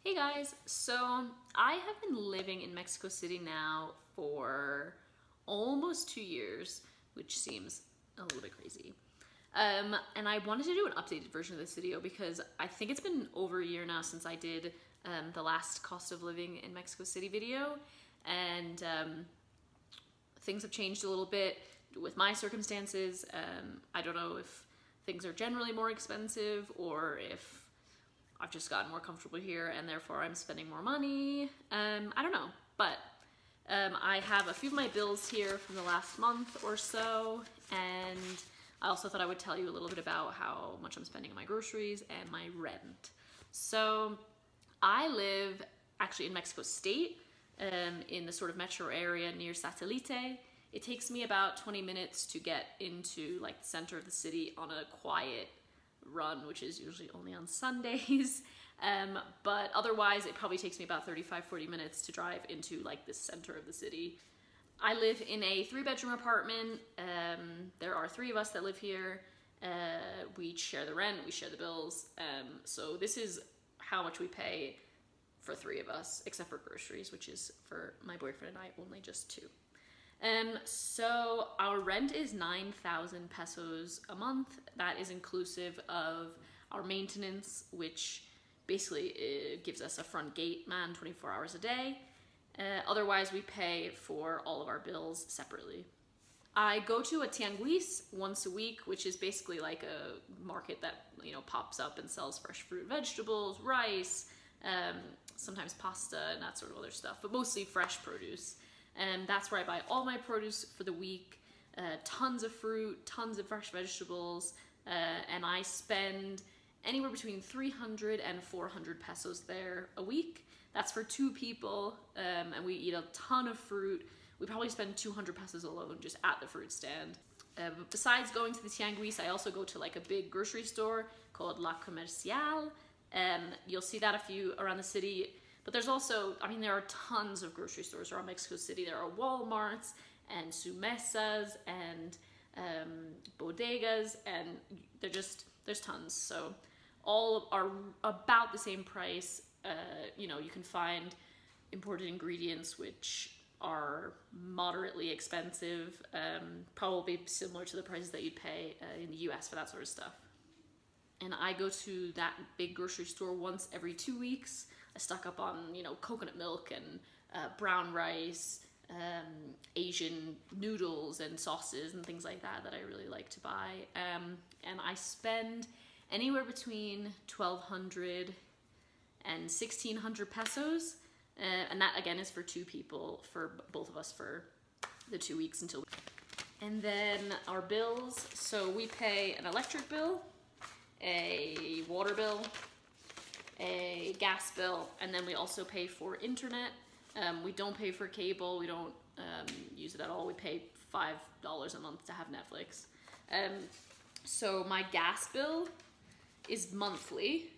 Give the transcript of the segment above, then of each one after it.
Hey guys, so I have been living in Mexico City now for almost 2 years, which seems a little bit crazy. And I wanted to do an updated version of this video because I think it's been over a year now since I did the last cost of living in Mexico City video, and things have changed a little bit with my circumstances. I don't know if things are generally more expensive or if I've just gotten more comfortable here and therefore I'm spending more money. I don't know, but I have a few of my bills here from the last month or so, and I also thought I would tell you a little bit about how much I'm spending on my groceries and my rent. So I live actually in Mexico State, in the sort of metro area near Satellite. It takes me about 20 minutes to get into like the center of the city on a quiet run, which is usually only on Sundays, but otherwise it probably takes me about 35-40 minutes to drive into like the center of the city. I live in a 3-bedroom apartment. There are 3 of us that live here. We each share the rent, we share the bills, so this is how much we pay for 3 of us, except for groceries, which is for my boyfriend and I only just 2. So our rent is 9,000 pesos a month. That is inclusive of our maintenance, which basically gives us a front gate man 24 hours a day. Otherwise, we pay for all of our bills separately. I go to a tianguis once a week, which is basically like a market that, you know, pops up and sells fresh fruit, vegetables, rice, sometimes pasta and that sort of other stuff, but mostly fresh produce. And that's where I buy all my produce for the week, tons of fruit, tons of fresh vegetables, and I spend anywhere between 300 and 400 pesos there a week. That's for 2 people, and we eat a ton of fruit. We probably spend 200 pesos alone just at the fruit stand. Besides going to the tianguis, I also go to like a big grocery store called La Comercial. You'll see that a few around the city. But there's also, I mean, there are tons of grocery stores around Mexico City. There are Walmarts and Sumesas and bodegas, and there's tons. So all are about the same price. You know, you can find imported ingredients which are moderately expensive, probably similar to the prices that you'd pay in the US for that sort of stuff. And I go to that big grocery store once every 2 weeks. I stock up on, you know, coconut milk and brown rice, Asian noodles and sauces and things like that I really like to buy. And I spend anywhere between 1,200 and 1,600 pesos. And that again is for 2 people, for both of us for the 2 weeks until. And then our bills. So we pay an electric bill, a water bill, a gas bill, and then we also pay for internet. We don't pay for cable, we don't use it at all. We pay $5 a month to have Netflix. So my gas bill is monthly,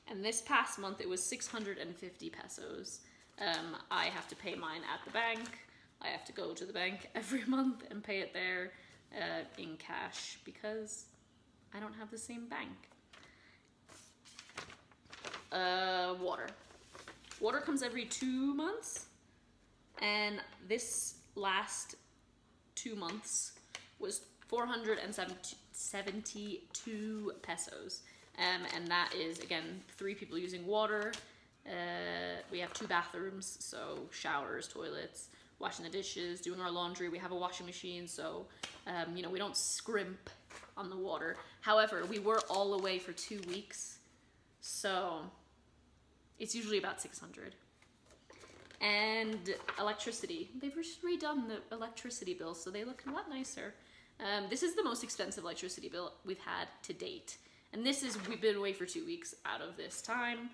and this past month it was 650 pesos. I have to pay mine at the bank. I have to go to the bank every month and pay it there in cash because I don't have the same bank. Water comes every 2 months, and this last 2 months was 472 pesos, and that is again 3 people using water. We have 2 bathrooms, so showers, toilets, washing the dishes, doing our laundry. We have a washing machine, so you know, we don't scrimp on the water. However, we were all away for 2 weeks, so it's usually about 600. And electricity. They've just redone the electricity bill, so they look a lot nicer. This is the most expensive electricity bill we've had to date. And this is, we've been away for 2 weeks out of this time.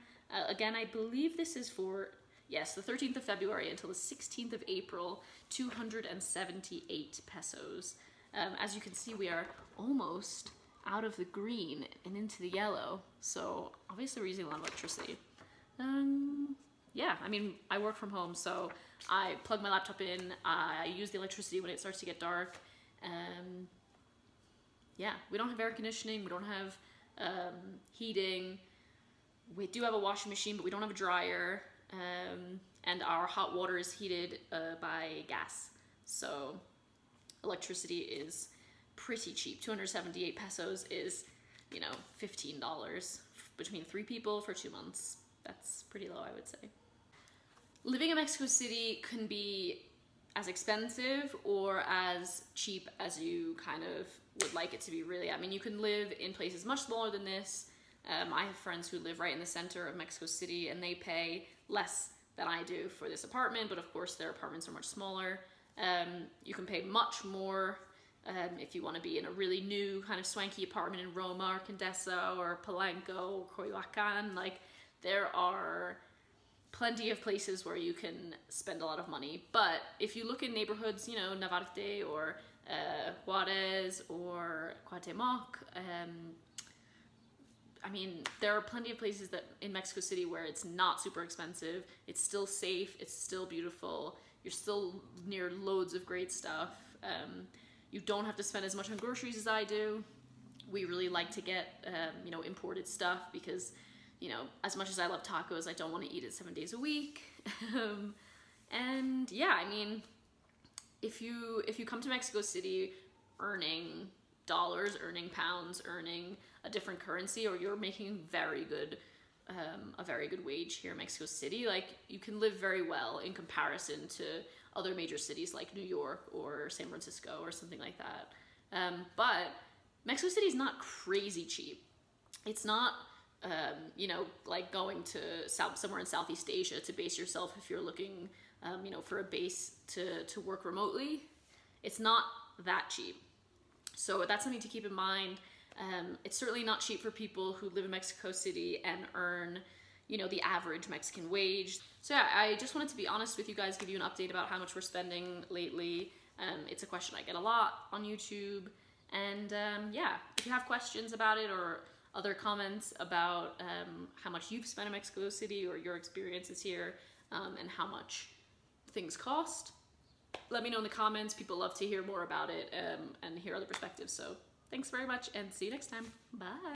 Again, I believe this is for, yes, the 13th of February until the 16th of April, 278 pesos. As you can see, we are almost out of the green and into the yellow, so obviously we're using a lot of electricity. Yeah, I mean, I work from home, so I plug my laptop in, I use the electricity when it starts to get dark. Yeah, we don't have air conditioning, we don't have heating. We do have a washing machine, but we don't have a dryer. And our hot water is heated by gas. So electricity is pretty cheap. 278 pesos is, you know, $15 between 3 people for 2 months. That's pretty low, I would say. Living in Mexico City can be as expensive or as cheap as you kind of would like it to be, really. I mean, you can live in places much smaller than this. I have friends who live right in the center of Mexico City, and they pay less than I do for this apartment, but of course their apartments are much smaller. You can pay much more if you want to be in a really new kind of swanky apartment in Roma or Condesa or Palenque or Coyoacan. Like, there are plenty of places where you can spend a lot of money. But if you look in neighborhoods, you know, Navarte or Juarez or Cuauhtemoc, I mean, there are plenty of places that in Mexico City where it's not super expensive. It's still safe. It's still beautiful. You're still near loads of great stuff. You don't have to spend as much on groceries as I do. We really like to get, you know, imported stuff because, you know, as much as I love tacos, I don't want to eat it 7 days a week. And yeah, I mean, if you come to Mexico City earning dollars, earning pounds, earning a different currency, or you're making a very good wage here in Mexico City, like, you can live very well in comparison to other major cities like New York or San Francisco or something like that. But Mexico City is not crazy cheap. It's not, you know, like going to somewhere in Southeast Asia to base yourself if you're looking, you know, for a base to work remotely. It's not that cheap. So that's something to keep in mind. It's certainly not cheap for people who live in Mexico City and earn, you know, the average Mexican wage. So yeah, I just wanted to be honest with you guys, give you an update about how much we're spending lately. It's a question I get a lot on YouTube. And yeah, if you have questions about it or other comments about how much you've spent in Mexico City or your experiences here, and how much things cost, let me know in the comments. People love to hear more about it and hear other perspectives. So thanks very much, and see you next time. Bye.